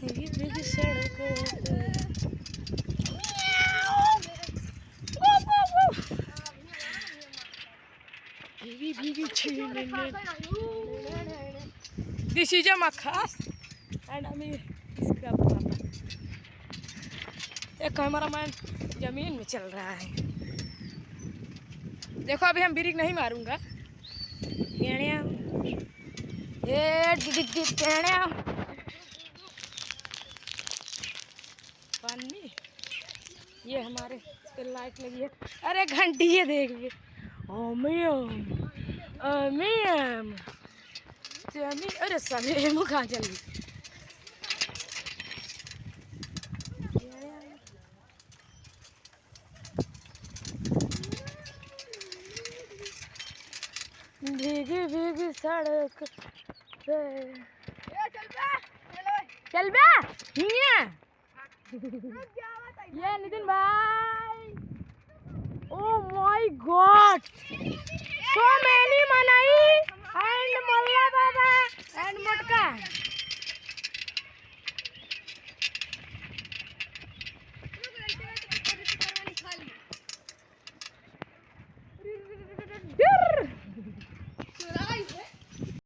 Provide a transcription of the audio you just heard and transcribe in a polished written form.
भीगी भीगी सड़क पे भीगी भीगी छीन दिस इज अ मक्खा एंड आई मीन इसका पापा एक कैमरामैन जमीन में चल रहा है। देखो अभी हम ब्रेक नहीं मारूंगा। पानी ये हमारे इस पे लाइट लगी है। अरे घंटी ये देखिए ओमियम अरे साले मुँह कहाँ चल गई। भीगी भीगी सड़क पे चल बे ये नितिन भाई oh my God so many मनाई